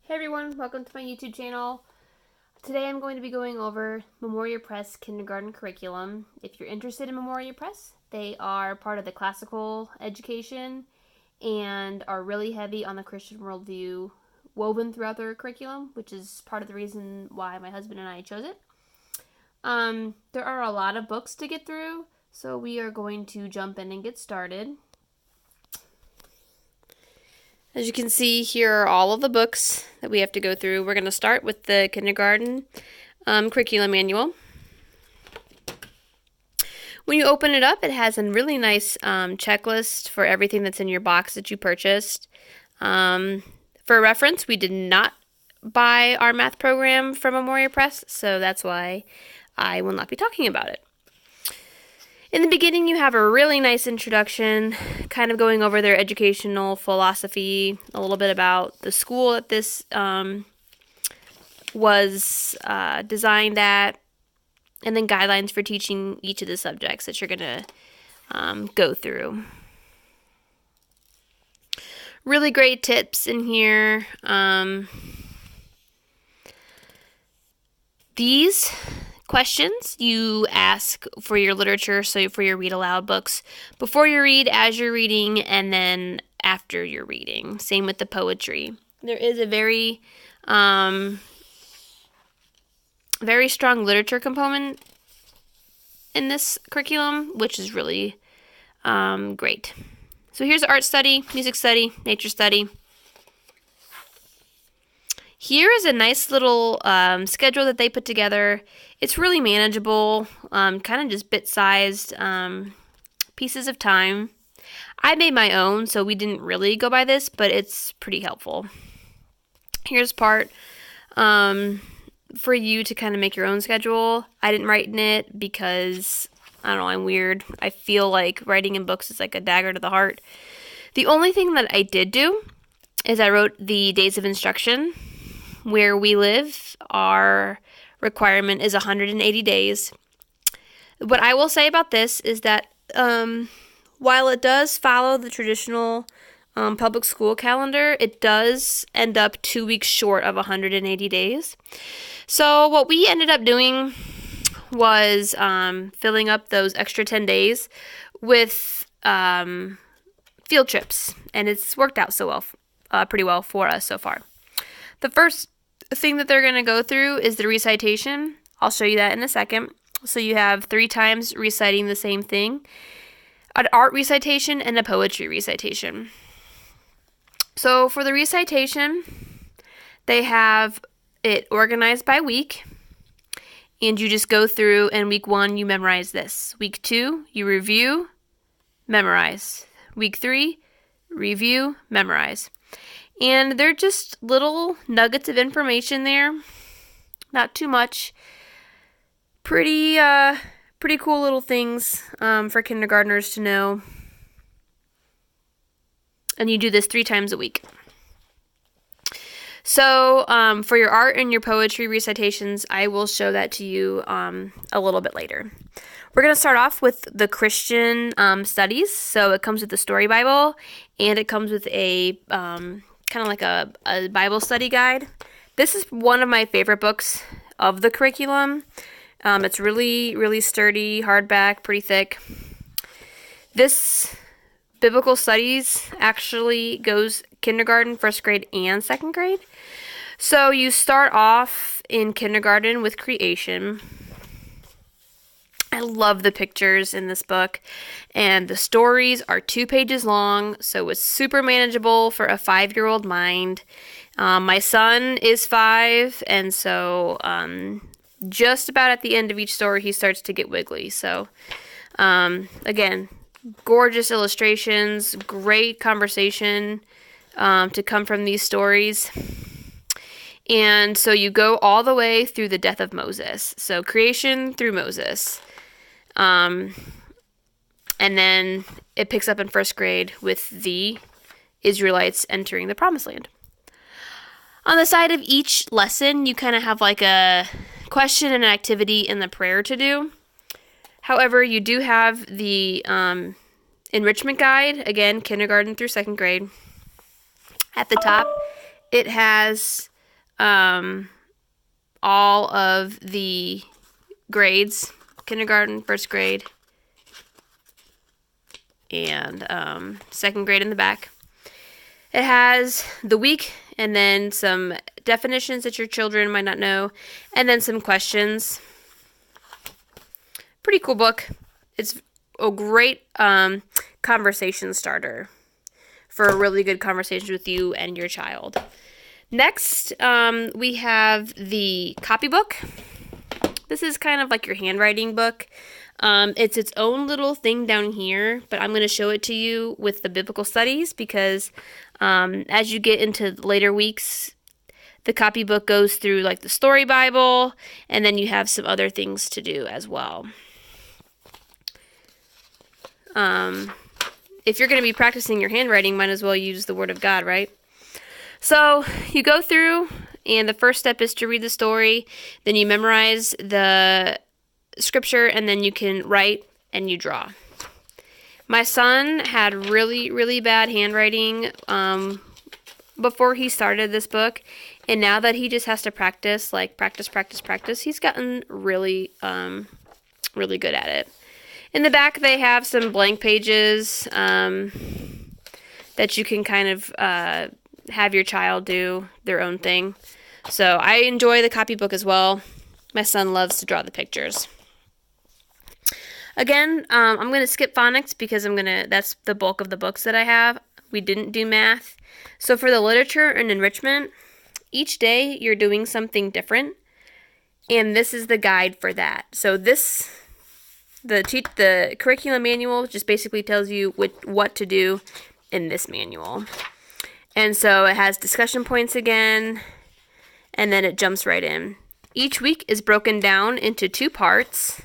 Hey everyone, welcome to my YouTube channel. Today I'm going to be going over Memoria Press kindergarten curriculum. If you're interested in Memoria Press, they are part of the classical education and are really heavy on the Christian worldview woven throughout their curriculum, which is part of the reason why my husband and I chose it. There are a lot of books to get through, so we are going to jump in and get started. As you can see, here are all of the books that we have to go through. We're going to start with the kindergarten curriculum manual. When you open it up, it has a really nice checklist for everything that's in your box that you purchased. For reference, we did not buy our math program from Memoria Press, so that's why I will not be talking about it. In the beginning, you have a really nice introduction, kind of going over their educational philosophy, a little bit about the school that this was designed at, and then guidelines for teaching each of the subjects that you're going to go through. Really great tips in here. These questions you ask for your literature, so for your read aloud books, before you read, as you're reading, and then after you're reading. Same with the poetry. There is a very strong literature component in this curriculum, which is really great. So here's art study, music study, nature study. Here is a nice little schedule that they put together. It's really manageable, kind of just bit-sized pieces of time. I made my own, so we didn't really go by this, but it's pretty helpful. Here's part for you to kind of make your own schedule. I didn't write in it because, I don't know, I'm weird. I feel like writing in books is like a dagger to the heart. The only thing that I did do is I wrote the days of instruction. Where we live, our requirement is 180 days. What I will say about this is that while it does follow the traditional public school calendar, it does end up 2 weeks short of 180 days. So what we ended up doing was filling up those extra 10 days with field trips, and it's worked out so well, pretty well for us so far. The first thing that they're going to go through is the recitation. I'll show you that in a second. So you have 3 times reciting the same thing, an art recitation and a poetry recitation. So for the recitation, they have it organized by week, and you just go through, and week 1 you memorize this. Week 2 you review, memorize. Week 3 review, memorize. And they're just little nuggets of information there. Not too much. Pretty cool little things for kindergartners to know. And you do this 3 times a week. So for your art and your poetry recitations, I will show that to you a little bit later. We're going to start off with the Christian studies. So it comes with the story Bible, and it comes with a kind of like a Bible study guide. This is one of my favorite books of the curriculum. It's really, really sturdy, hardback, pretty thick. This biblical studies actually goes kindergarten, first grade, and second grade. So you start off in kindergarten with creation. I love the pictures in this book, and the stories are 2 pages long, so it's super manageable for a 5-year-old mind. My son is 5, and so just about at the end of each story, he starts to get wiggly. So, again, gorgeous illustrations, great conversation to come from these stories. And so you go all the way through the death of Moses. So creation through Moses. And then it picks up in first grade with the Israelites entering the Promised Land. On the side of each lesson, you kind of have like a question and an activity and the prayer to do. However, you do have the enrichment guide, again, kindergarten through second grade. At the top, it has all of the grades, kindergarten, first grade, and second grade in the back. It has the week and then some definitions that your children might not know, and then some questions. Pretty cool book. It's a great conversation starter for a really good conversation with you and your child. Next, we have the copybook. This is kind of like your handwriting book. It's its own little thing down here, but I'm going to show it to you with the biblical studies because as you get into later weeks, the copybook goes through like the story Bible, and then you have some other things to do as well. If you're going to be practicing your handwriting, might as well use the Word of God, right? So you go through, and the first step is to read the story. Then you memorize the scripture, and then you can write and you draw. My son had really, really bad handwriting before he started this book, and now that he just has to practice, he's gotten really, really good at it. In the back, they have some blank pages that you can kind of have your child do their own thing. So I enjoy the copybook as well. My son loves to draw the pictures. Again, I'm going to skip phonics because that's the bulk of the books that I have. We didn't do math. So for the literature and enrichment, each day you're doing something different, and this is the guide for that. So the curriculum manual just basically tells you what to do in this manual. And so it has discussion points again, and then it jumps right in. Each week is broken down into 2 parts.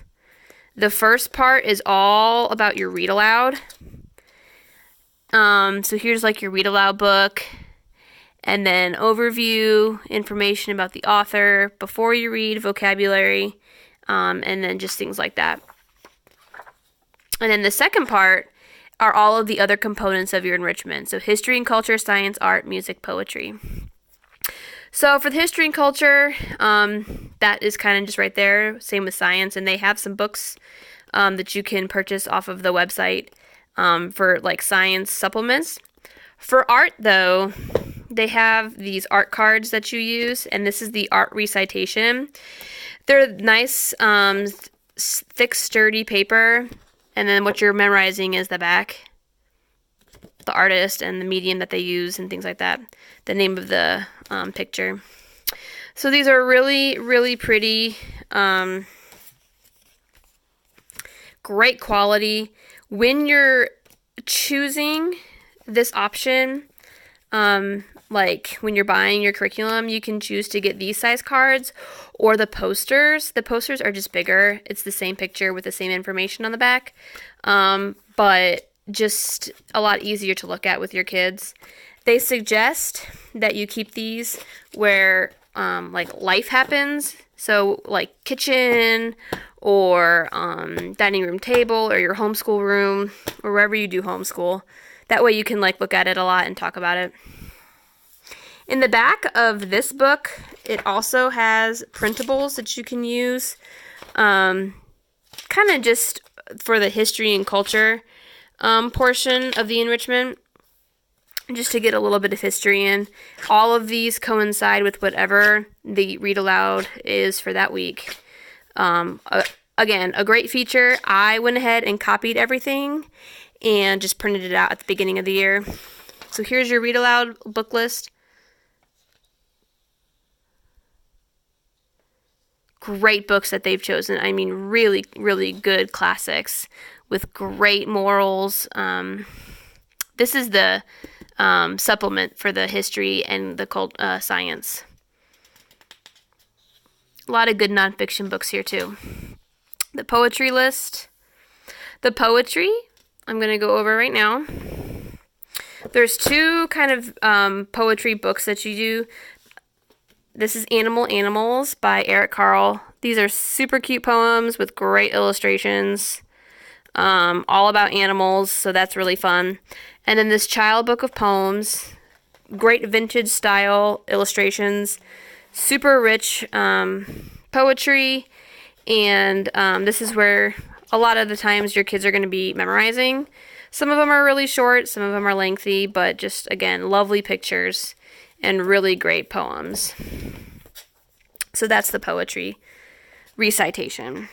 The first part is all about your read aloud. So here's like your read aloud book, and then overview, information about the author, before you read, vocabulary, and then just things like that. And then the second part are all of the other components of your enrichment. So history and culture, science, art, music, poetry. So for the history and culture, that is kind of just right there. Same with science. And they have some books that you can purchase off of the website for like science supplements. For art, though, they have these art cards that you use. And this is the art recitation. They're nice, thick, sturdy paper. And then what you're memorizing is the back, the artist and the medium that they use and things like that, the name of the picture. So these are really, really pretty, great quality. When you're choosing this option, like when you're buying your curriculum, you can choose to get these size cards or the posters. The posters are just bigger. It's the same picture with the same information on the back, but just a lot easier to look at with your kids. They suggest that you keep these where like life happens. So like kitchen or dining room table or your homeschool room or wherever you do homeschool. That way you can like look at it a lot and talk about it. In the back of this book, it also has printables that you can use, kind of just for the history and culture portion of the enrichment, just to get a little bit of history in. All of these coincide with whatever the read aloud is for that week. Again, a great feature. I went ahead and copied everything and just printed it out at the beginning of the year. So here's your read aloud book list. Great books that they've chosen. I mean, really, really good classics with great morals. This is the supplement for the history and the science. A lot of good nonfiction books here, too. The poetry list. The poetry, I'm going to go over right now. There's 2 kind of poetry books that you do. This is Animals by Eric Carle. These are super cute poems with great illustrations, all about animals, so that's really fun. And then this Child Book of Poems, great vintage style illustrations, super rich poetry, and this is where a lot of the times your kids are going to be memorizing. Some of them are really short, some of them are lengthy, but just, again, lovely pictures and really great poems. So that's the poetry recitation.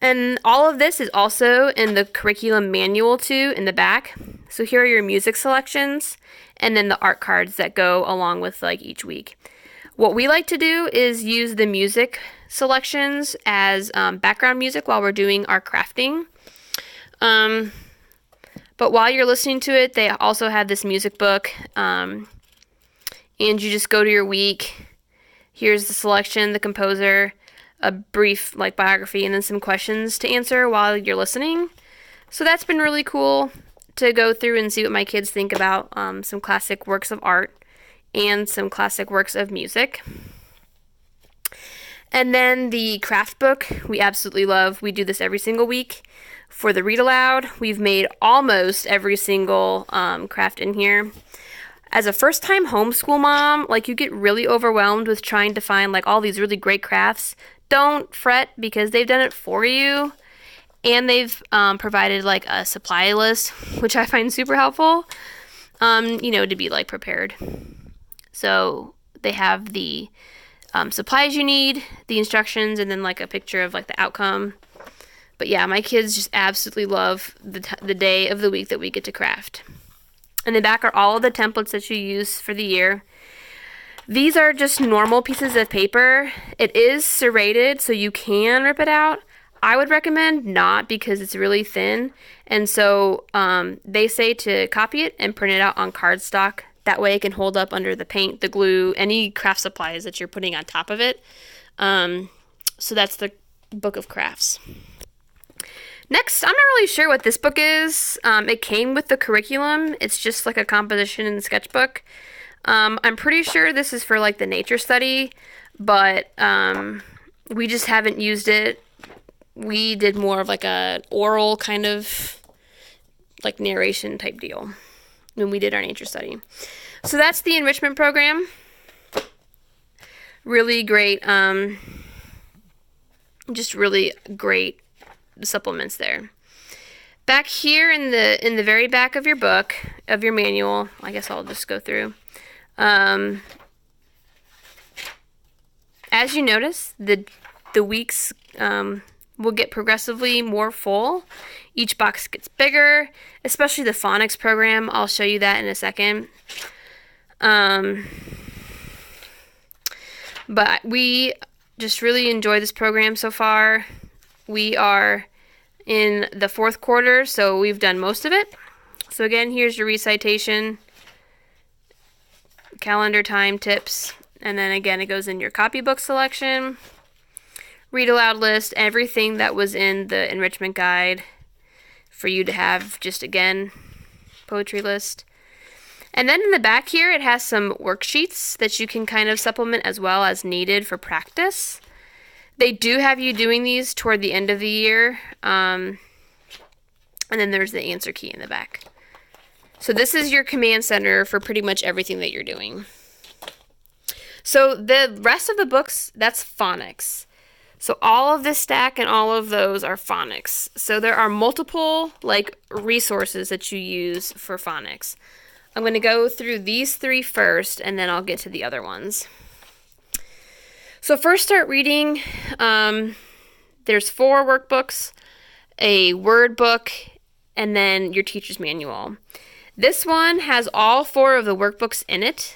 And all of this is also in the curriculum manual too, in the back. So here are your music selections, and then the art cards that go along with like each week. What we like to do is use the music selections as background music while we're doing our crafting. But while you're listening to it, they also have this music book, and you just go to your week. Here's the selection, the composer, a brief like biography, and then some questions to answer while you're listening. So that's been really cool to go through and see what my kids think about some classic works of art and some classic works of music. And then the craft book, we absolutely love. We do this every single week. For the read aloud, we've made almost every single craft in here. As a first-time homeschool mom, like, you get really overwhelmed with trying to find like all these really great crafts. Don't fret, because they've done it for you, and they've provided like a supply list, which I find super helpful, to be like prepared. So they have the supplies you need, the instructions, and then like a picture of like the outcome. But yeah, my kids just absolutely love the day of the week that we get to craft. In the back are all of the templates that you use for the year. These are just normal pieces of paper. It is serrated, so you can rip it out. I would recommend not, because it's really thin. And so they say to copy it and print it out on cardstock. That way it can hold up under the paint, the glue, any craft supplies that you're putting on top of it. So that's the book of crafts. Next, I'm not really sure what this book is. It came with the curriculum. It's just like a composition and sketchbook. I'm pretty sure this is for like the nature study, but we just haven't used it. We did more of like a oral kind of like narration type deal when we did our nature study. So that's the enrichment program. Really great, just really great supplements there. Back here in the very back of your book, of your manual, I guess I'll just go through. As you notice, the weeks will get progressively more full. Each box gets bigger, especially the Phonics program. I'll show you that in a second. But we just really enjoy this program so far. We are in the 4th quarter, so we've done most of it. So again, here's your recitation, calendar time tips, and then again it goes in your copybook selection, read aloud list, everything that was in the enrichment guide for you to have, just again, poetry list. And then in the back here it has some worksheets that you can kind of supplement as well as needed for practice. They do have you doing these toward the end of the year, and then there's the answer key in the back. So this is your command center for pretty much everything that you're doing. So the rest of the books, that's Phonics. So all of this stack and all of those are Phonics. So there are multiple like resources that you use for Phonics. I'm going to go through these 3 first, and then I'll get to the other ones. So first start reading. There's 4 workbooks, a word book, and then your teacher's manual. This one has all 4 of the workbooks in it,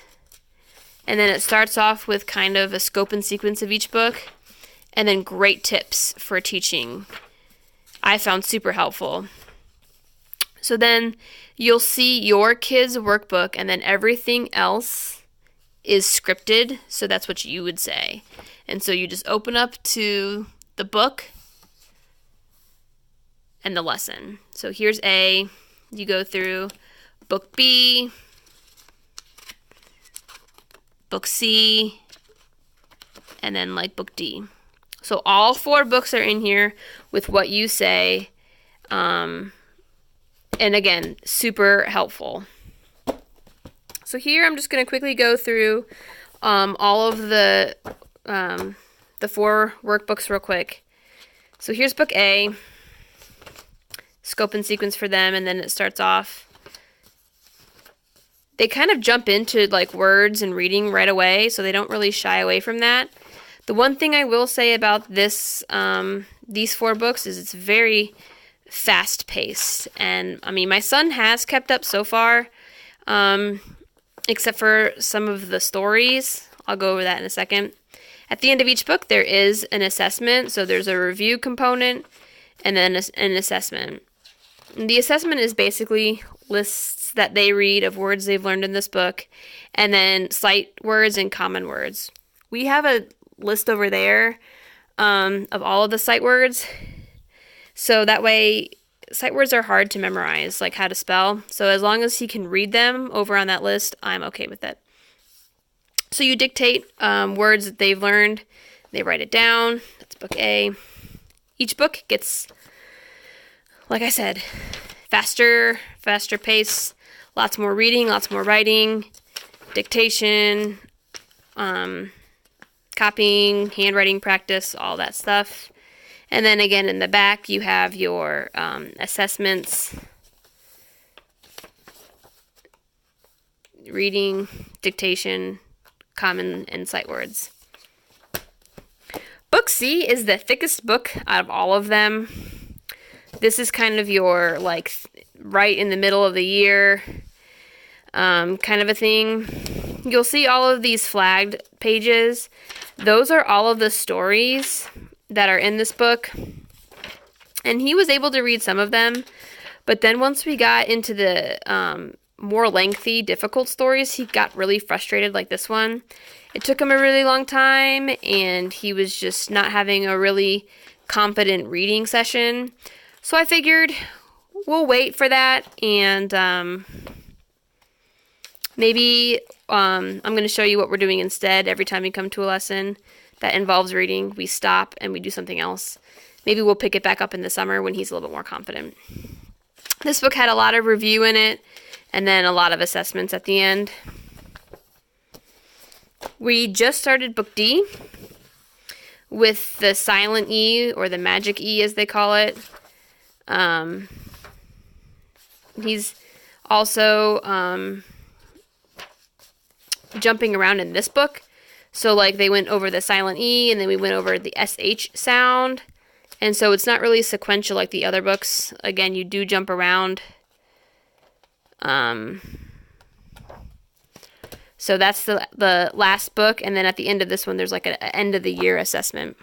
and then it starts off with kind of a scope and sequence of each book, and then great tips for teaching. I found super helpful. So then you'll see your kid's workbook, and then everything else is scripted, so that's what you would say. And so you just open up to the book and the lesson. So here's A, you go through book B, book C, and then like book D. So all 4 books are in here with what you say, and again, super helpful. So here I'm just going to quickly go through all of the 4 workbooks real quick. So here's book A, scope and sequence for them, and then it starts off. They kind of jump into like words and reading right away, so they don't really shy away from that. The one thing I will say about this, these 4 books is it's very fast-paced. And, I mean, my son has kept up so far, except for some of the stories. I'll go over that in a second. At the end of each book, there is an assessment. So there's a review component and then an assessment. And the assessment is basically lists that they read of words they've learned in this book, and then sight words and common words. We have a list over there of all of the sight words. So that way, sight words are hard to memorize, like how to spell. So as long as he can read them over on that list, I'm okay with it. So you dictate words that they've learned. They write it down. That's book A. Each book gets, like I said, faster pace, lots more reading, lots more writing, dictation, copying, handwriting practice, all that stuff. And then again in the back you have your assessments, reading, dictation, common, and sight words. Book C is the thickest book out of all of them. This is kind of your, like, right in the middle of the year kind of a thing. You'll see all of these flagged pages. Those are all of the stories that are in this book. And he was able to read some of them. But then once we got into the more lengthy, difficult stories, he got really frustrated, like this one. It took him a really long time, and he was just not having a really confident reading session. So I figured we'll wait for that, and maybe I'm going to show you what we're doing instead. Every time we come to a lesson that involves reading, we stop and we do something else. Maybe we'll pick it back up in the summer when he's a little bit more confident. This book had a lot of review in it, and then a lot of assessments at the end. We just started book D with the silent E, or the magic E as they call it. He's also jumping around in this book. So like they went over the silent E, and then we went over the SH sound. And so it's not really sequential like the other books. Again, you do jump around. So that's the last book, and then at the end of this one, there's like an end of the year assessment.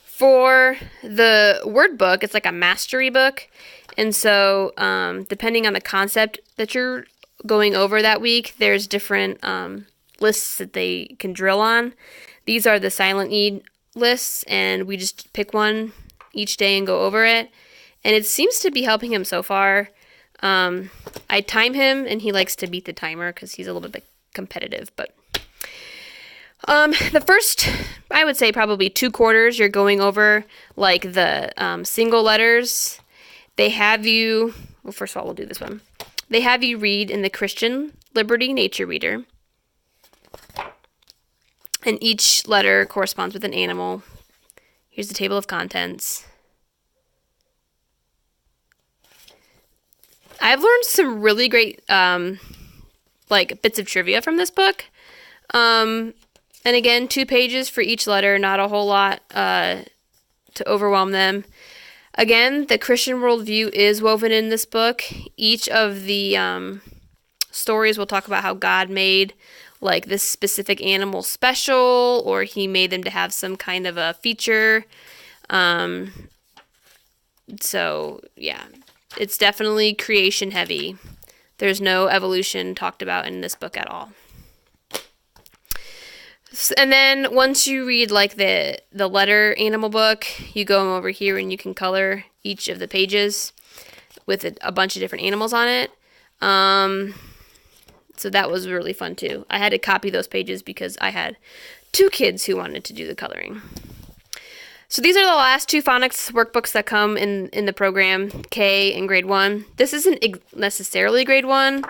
For the word book, it's like a mastery book, and so depending on the concept that you're going over that week, there's different lists that they can drill on. These are the silent E lists, and we just pick one each day and go over it, and it seems to be helping him so far. I time him, and he likes to beat the timer because he's a little bit competitive. But the first, I would say probably 2 quarters, you're going over like the single letters. They have you, well, first of all, we'll do this one. They have you read in the Christian Liberty Nature Reader. And each letter corresponds with an animal. Here's the table of contents. I've learned some really great, like, bits of trivia from this book. And again, 2 pages for each letter, not a whole lot to overwhelm them. Again, the Christian worldview is woven in this book. Each of the stories will talk about how God made, like, this specific animal special, or he made them to have some kind of a feature. So, yeah. It's definitely creation heavy. There's no evolution talked about in this book at all. And then once you read like the letter animal book, you go over here and you can color each of the pages with a bunch of different animals on it. So that was really fun too. I had to copy those pages because I had 2 kids who wanted to do the coloring. So these are the last 2 phonics workbooks that come in the program, K and grade 1. This isn't necessarily grade 1,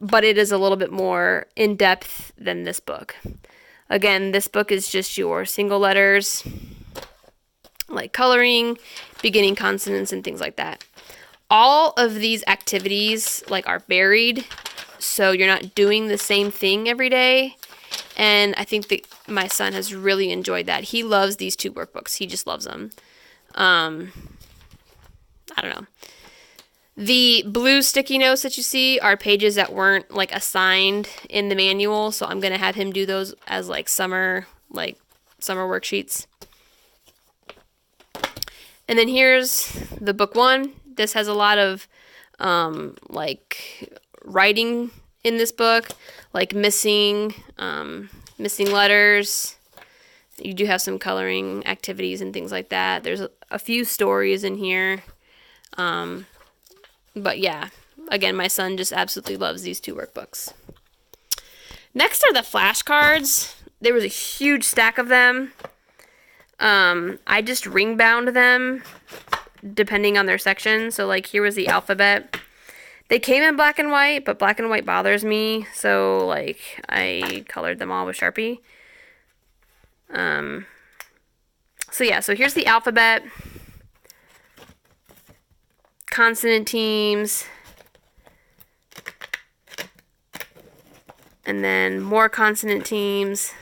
but it is a little bit more in-depth than this book. Again, this book is just your single letters, like coloring, beginning consonants, and things like that. All of these activities like are varied, so you're not doing the same thing every day. And I think that my son has really enjoyed that. He loves these 2 workbooks. He just loves them. I don't know. The blue sticky notes that you see are pages that weren't like assigned in the manual, so I'm gonna have him do those as like summer worksheets. And then here's the book 1. This has a lot of like writing in this book, like missing letters. You do have some coloring activities and things like that. There's a few stories in here. But yeah, again, my son just absolutely loves these 2 workbooks. Next are the flashcards. There was a huge stack of them. I just ring bound them depending on their section. So like here was the alphabet. They came in black and white, but black and white bothers me. So like I colored them all with Sharpie. So yeah, so here's the alphabet. Consonant teams, and then more consonant teams,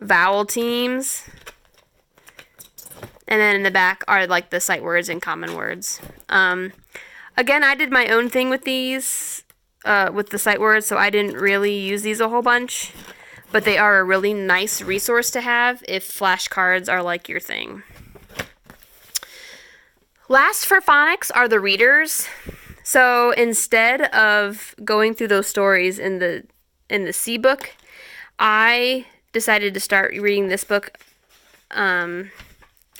vowel teams, and then in the back are like the sight words and common words. Again, I did my own thing with these, with the sight words, so I didn't really use these a whole bunch, but they are a really nice resource to have if flashcards are like your thing. Last for phonics are the readers. So instead of going through those stories in the C book, I decided to start reading this book, and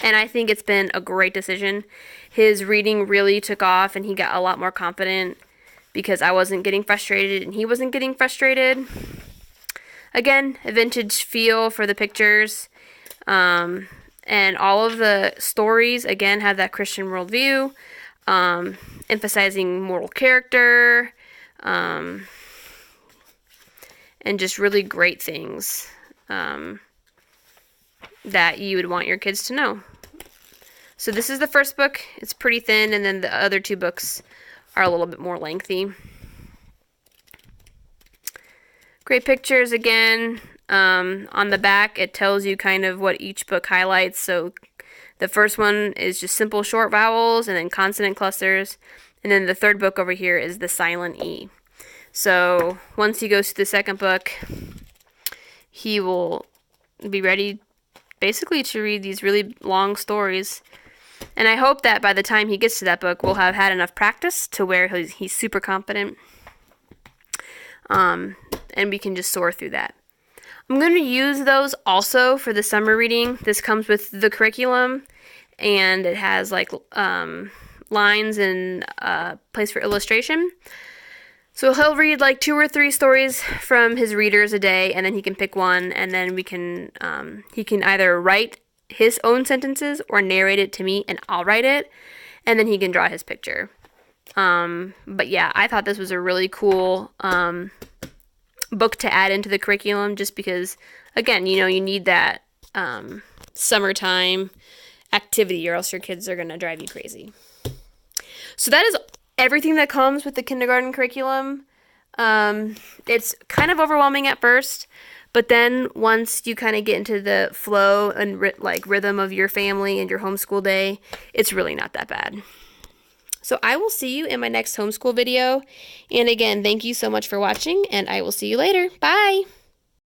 I think it's been a great decision. His reading really took off, and he got a lot more confident because I wasn't getting frustrated and he wasn't getting frustrated. Again, a vintage feel for the pictures. And all of the stories, again, have that Christian worldview, emphasizing moral character, and just really great things that you would want your kids to know. So this is the first book. It's pretty thin, and then the other 2 books are a little bit more lengthy. Great pictures again. On the back, it tells you kind of what each book highlights. So the first one is just simple short vowels and then consonant clusters. And then the third book over here is the silent E. So once he goes to the second book, he will be ready basically to read these really long stories. And I hope that by the time he gets to that book, we'll have had enough practice to where he's super confident. And we can just soar through that. I'm going to use those also for the summer reading. This comes with the curriculum, and it has like lines and place for illustration. So he'll read like 2 or 3 stories from his readers a day, and then he can pick one, and then he can either write his own sentences or narrate it to me, and I'll write it, and then he can draw his picture. But yeah, I thought this was a really cool book to add into the curriculum, just because, again, you need that summertime activity, or else your kids are going to drive you crazy. So that is everything that comes with the kindergarten curriculum. It's kind of overwhelming at first, but then once you kind of get into the flow and rhythm of your family and your homeschool day, it's really not that bad. So I will see you in my next homeschool video. And again, thank you so much for watching, and I will see you later. Bye!